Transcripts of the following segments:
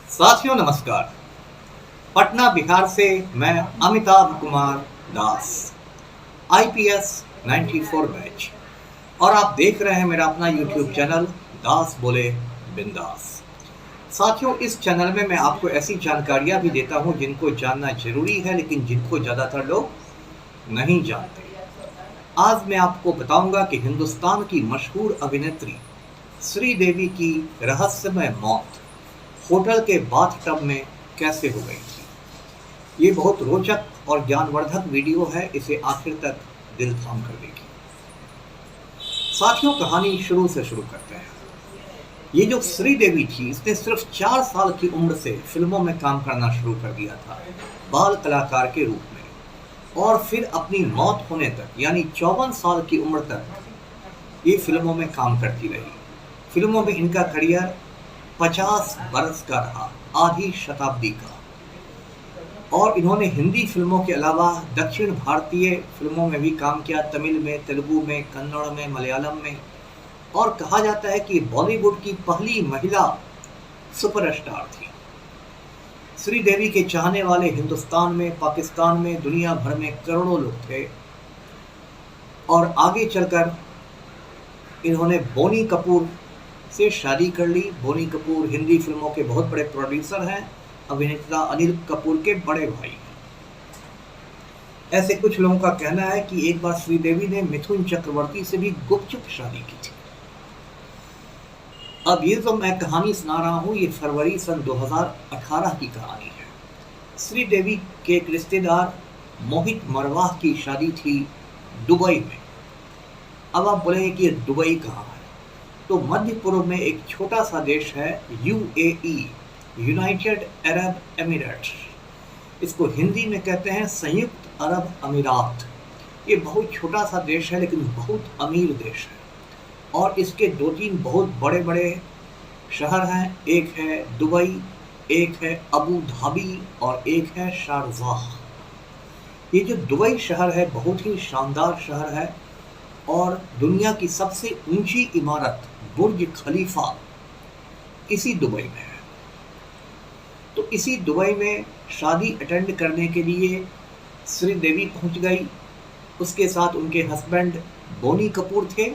साथियों नमस्कार। पटना बिहार से मैं अमिताभ कुमार दास, आईपीएस 94 बैच, और आप देख रहे हैं मेरा अपना यूट्यूब चैनल दास बोले बिंदास। साथियों, इस चैनल में मैं आपको ऐसी जानकारियां भी देता हूं जिनको जानना जरूरी है, लेकिन जिनको ज़्यादातर लोग नहीं जानते। आज मैं आपको बताऊंगा कि हिंदुस्तान की मशहूर अभिनेत्री श्रीदेवी की रहस्यमय मौत होटल के बाथटब में कैसे हो गई थी। ये बहुत रोचक और ज्ञानवर्धक वीडियो है, इसे आखिर तक दिल थाम कर देखिए। साथियों, कहानी शुरू से शुरू करते हैं। ये जो श्रीदेवी थी, इसने सिर्फ 4 साल की उम्र से फिल्मों में काम करना शुरू कर दिया था, बाल कलाकार के रूप में, और फिर अपनी मौत होने तक यानी 54 साल की उम्र तक ये फिल्मों में काम करती रही। फिल्मों में इनका करियर 50 बरस का रहा, आधी शताब्दी का। और इन्होंने हिंदी फिल्मों के अलावा दक्षिण भारतीय फिल्मों में भी काम किया, तमिल में, तेलुगु में, कन्नड़ में, मलयालम में। और कहा जाता है कि बॉलीवुड की पहली महिला सुपरस्टार थी। श्रीदेवी के चाहने वाले हिंदुस्तान में, पाकिस्तान में, दुनिया भर में करोड़ों लोग थे। और आगे चलकर इन्होंने बोनी कपूर से शादी कर ली। बोनी कपूर हिंदी फिल्मों के बहुत बड़े प्रोड्यूसर हैं, अभिनेता अनिल कपूर के बड़े भाई हैं। ऐसे कुछ लोगों का कहना है कि एक बार श्रीदेवी ने मिथुन चक्रवर्ती से भी गुपचुप शादी की थी। अब ये जो मैं कहानी सुना रहा हूँ, ये फरवरी सन 2018 की कहानी है। श्रीदेवी के एक रिश्तेदार मोहित मरवाह की शादी थी दुबई में। अब आप बोलेंगे कि ये दुबई कहाँ है? तो मध्य पूर्व में एक छोटा सा देश है, यूएई, यूनाइटेड अरब एमिरेट्स। इसको हिंदी में कहते हैं संयुक्त अरब अमीरात। ये बहुत छोटा सा देश है, लेकिन बहुत अमीर देश है। और इसके 2-3 बहुत बड़े बड़े शहर हैं। एक है दुबई, एक है अबू धाबी, और एक है शारजाह। ये जो दुबई शहर है बहुत ही शानदार शहर है, और दुनिया की सबसे ऊंची इमारत बुर्ज खलीफा इसी दुबई में है। तो इसी दुबई में शादी अटेंड करने के लिए श्रीदेवी पहुंच गई। उसके साथ उनके हस्बैंड बोनी कपूर थे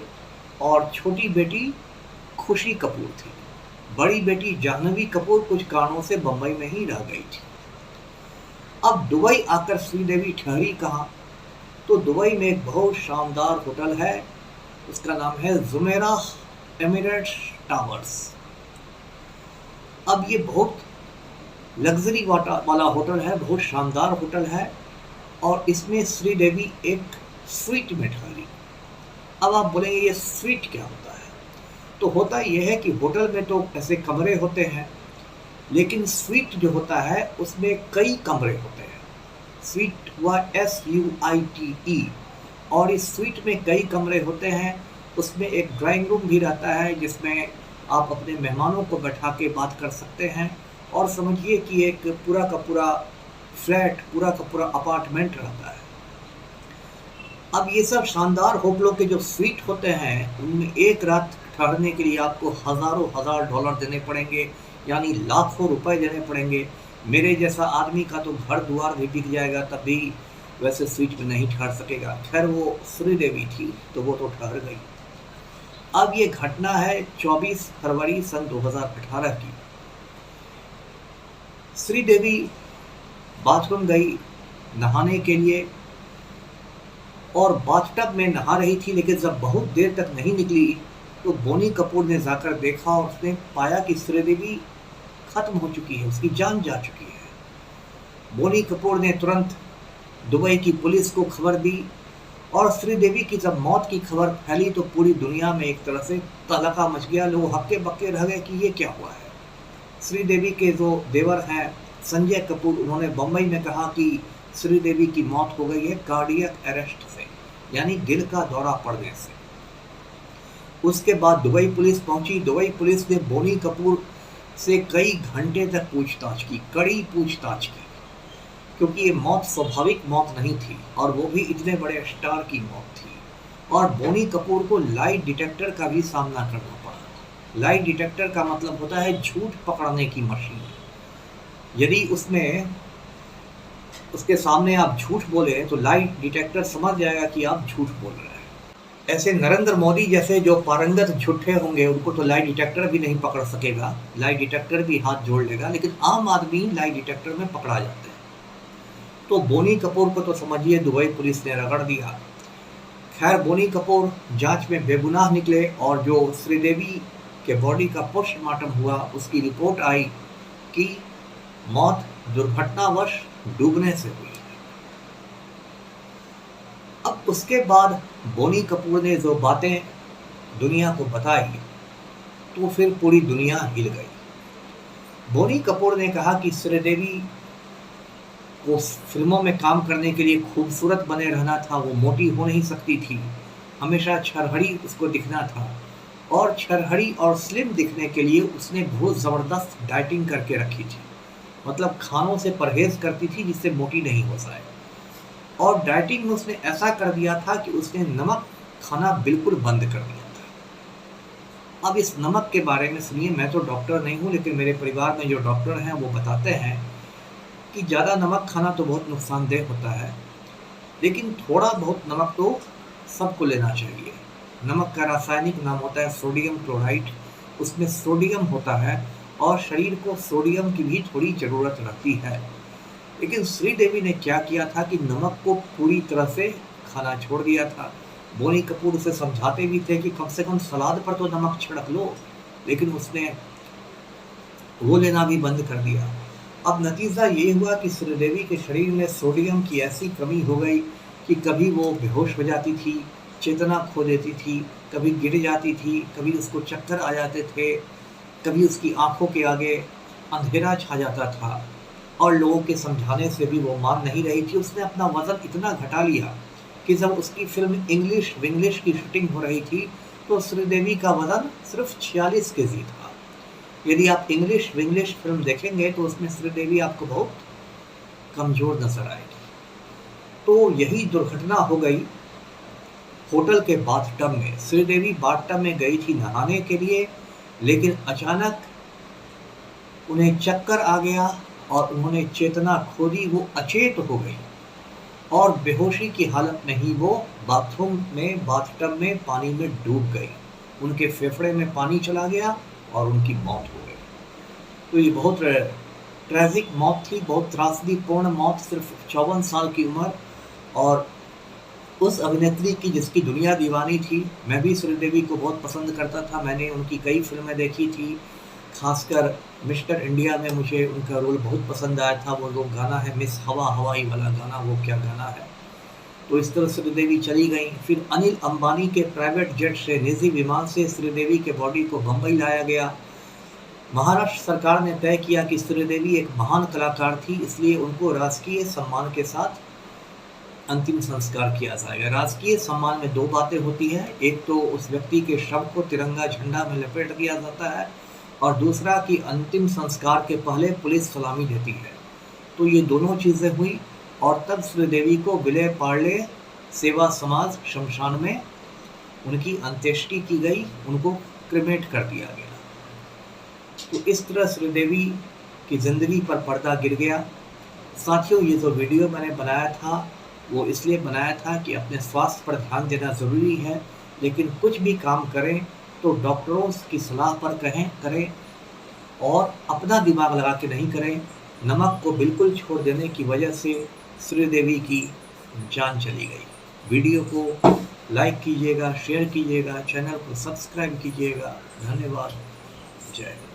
और छोटी बेटी खुशी कपूर थी। बड़ी बेटी जाह्नवी कपूर कुछ कारणों से बंबई में ही रह गई थी। अब दुबई आकर श्रीदेवी ठहरी कहाँ? तो दुबई में एक बहुत शानदार होटल है, उसका नाम है जुमेरा एमिरेट्स टावर्स। अब ये बहुत लग्जरी वाला होटल है, बहुत शानदार होटल है, और इसमें श्रीदेवी एक स्वीट में ठहरी। अब आप बोलेंगे ये स्वीट क्या होता है? तो होता यह है कि होटल में तो ऐसे कमरे होते हैं, लेकिन स्वीट जो होता है उसमें कई कमरे होते हैं। स्वीट हुआ SUITE, और इस स्वीट में कई कमरे होते हैं। उसमें एक ड्राइंग रूम भी रहता है जिसमें आप अपने मेहमानों को बैठा के बात कर सकते हैं। और समझिए कि एक पूरा का पूरा फ्लैट, पूरा का पूरा अपार्टमेंट रहता है। अब ये सब शानदार होटलों के जो स्वीट होते हैं, उनमें एक रात ठहरने के लिए आपको हज़ारों हजार डॉलर देने पड़ेंगे, यानी लाखों रुपए देने पड़ेंगे। मेरे जैसा आदमी का तो घर द्वार भी बिक जाएगा, तब भी वैसे स्वीट में नहीं ठहर सकेगा। खैर, वो श्रीदेवी थी तो वो तो ठहर गई। अब ये घटना है 24 फरवरी सन 2018 की। श्रीदेवी बाथरूम गई नहाने के लिए, और बाथटब में नहा रही थी, लेकिन जब बहुत देर तक नहीं निकली तो बोनी कपूर ने जाकर देखा और उसने पाया कि श्रीदेवी खत्म हो चुकी है, उसकी जान जा चुकी है। बोनी कपूर ने तुरंत दुबई की पुलिस को खबर दी, और श्रीदेवी की जब मौत की खबर फैली तो पूरी दुनिया में एक तरह से तहलका मच गया। लोग हक्के बक्के रह गए कि ये क्या हुआ है। श्रीदेवी के जो देवर हैं संजय कपूर, उन्होंने बम्बई में कहा कि श्रीदेवी की मौत हो गई है कार्डियक अरेस्ट से, यानी दिल का दौरा पड़ने से। उसके बाद दुबई पुलिस पहुंची। दुबई पुलिस ने बोनी कपूर से कई घंटे तक पूछताछ की, कड़ी पूछताछ की, क्योंकि ये मौत स्वाभाविक मौत नहीं थी, और वो भी इतने बड़े स्टार की मौत थी। और बोनी कपूर को लाई डिटेक्टर का भी सामना करना पड़ा। लाई डिटेक्टर का मतलब होता है झूठ पकड़ने की मशीन। यदि उसके सामने आप झूठ बोले तो लाई डिटेक्टर समझ जाएगा कि आप झूठ बोल रहे हैं। ऐसे नरेंद्र मोदी जैसे जो पारंगत झूठे होंगे उनको तो लाई डिटेक्टर भी नहीं पकड़ सकेगा, लाई डिटेक्टर भी हाथ जोड़ लेगा, लेकिन आम आदमी लाई डिटेक्टर में पकड़ा जाते हैं। तो बोनी कपूर को तो समझिए दुबई पुलिस ने रगड़ दिया। खैर, बोनी कपूर जांच में बेगुनाह निकले और जो श्रीदेवी के बॉडी का पोस्टमार्टम हुआ उसकी रिपोर्ट आई कि मौत दुर्घटनावश डूबने से हुई। अब उसके बाद बोनी कपूर ने जो बातें दुनिया को बताई तो फिर पूरी दुनिया हिल गई। बोनी कपूर ने कहा कि श्रीदेवी को फिल्मों में काम करने के लिए खूबसूरत बने रहना था, वो मोटी हो नहीं सकती थी, हमेशा छरहरी उसको दिखना था और छरहरी और स्लिम दिखने के लिए उसने बहुत ज़बरदस्त डाइटिंग करके रखी थी, मतलब खानों से परहेज करती थी जिससे मोटी नहीं हो जाए। और डाइटिंग में उसने ऐसा कर दिया था कि उसने नमक खाना बिल्कुल बंद कर दिया था। अब इस नमक के बारे में सुनिए, मैं तो डॉक्टर नहीं हूँ लेकिन मेरे परिवार में जो डॉक्टर हैं वो बताते हैं कि ज़्यादा नमक खाना तो बहुत नुकसानदेह होता है, लेकिन थोड़ा बहुत नमक तो सबको लेना चाहिए। नमक का रासायनिक नाम होता है सोडियम क्लोराइड, उसमें सोडियम होता है और शरीर को सोडियम की भी थोड़ी ज़रूरत रहती है। लेकिन श्रीदेवी ने क्या किया था कि नमक को पूरी तरह से खाना छोड़ दिया था। बोनी कपूर उसे समझाते भी थे कि कम से कम सलाद पर तो नमक छिड़क लो, लेकिन उसने वो लेना भी बंद कर दिया। अब नतीजा ये हुआ कि श्रीदेवी के शरीर में सोडियम की ऐसी कमी हो गई कि कभी वो बेहोश हो जाती थी, चेतना खो देती थी, कभी गिर जाती थी, कभी उसको चक्कर आ जाते थे, कभी उसकी आंखों के आगे अंधेरा छा जाता था और लोगों के समझाने से भी वो मान नहीं रही थी। उसने अपना वज़न इतना घटा लिया कि जब उसकी फिल्म इंग्लिश विंग्लिश की शूटिंग हो रही थी तो श्रीदेवी का वज़न सिर्फ 46 केजी था। यदि आप इंग्लिश विंग्लिश फिल्म देखेंगे तो उसमें श्रीदेवी आपको बहुत कमज़ोर नजर आएगी। तो यही दुर्घटना हो गई होटल के बाथटब में। श्रीदेवी बाथटब में गई थी नहाने के लिए, लेकिन अचानक उन्हें चक्कर आ गया और उन्होंने चेतना खो दी, वो अचेत हो गई और बेहोशी की हालत में ही वो बाथटब में पानी में डूब गई। उनके फेफड़े में पानी चला गया और उनकी मौत हो गई। तो ये बहुत ट्रेजिक मौत थी, बहुत त्रासदीपूर्ण मौत, सिर्फ 54 साल की उम्र। और उस अभिनेत्री की जिसकी दुनिया दीवानी थी। मैं भी श्रीदेवी को बहुत पसंद करता था, मैंने उनकी कई फिल्में देखी थी, खासकर मिस्टर इंडिया में मुझे उनका रोल बहुत पसंद आया था। वो गाना है मिस हवा हवाई वाला गाना, वो क्या गाना है। तो इस तरह श्रीदेवी चली गई। फिर अनिल अंबानी के प्राइवेट जेट से, निजी विमान से श्रीदेवी के बॉडी को बम्बई लाया गया। महाराष्ट्र सरकार ने तय किया कि श्रीदेवी एक महान कलाकार थी, इसलिए उनको राजकीय सम्मान के साथ अंतिम संस्कार किया जाएगा। राजकीय सम्मान में दो बातें होती हैं, एक तो उस व्यक्ति के शव को तिरंगा झंडा में लपेट दिया जाता है और दूसरा कि अंतिम संस्कार के पहले पुलिस सलामी देती है। तो ये दोनों चीज़ें हुई और तब श्रीदेवी को विले पार्ले सेवा समाज शमशान में उनकी अंत्येष्टि की गई, उनको क्रिमेट कर दिया गया। तो इस तरह श्रीदेवी की ज़िंदगी पर पर्दा गिर गया। साथियों, ये जो वीडियो मैंने बनाया था वो इसलिए बनाया था कि अपने स्वास्थ्य पर ध्यान देना ज़रूरी है, लेकिन कुछ भी काम करें तो डॉक्टरों की सलाह पर करें और अपना दिमाग लगा के नहीं करें। नमक को बिल्कुल छोड़ देने की वजह से श्रीदेवी की जान चली गई। वीडियो को लाइक कीजिएगा, शेयर कीजिएगा, चैनल को सब्सक्राइब कीजिएगा। धन्यवाद। जय हिंद।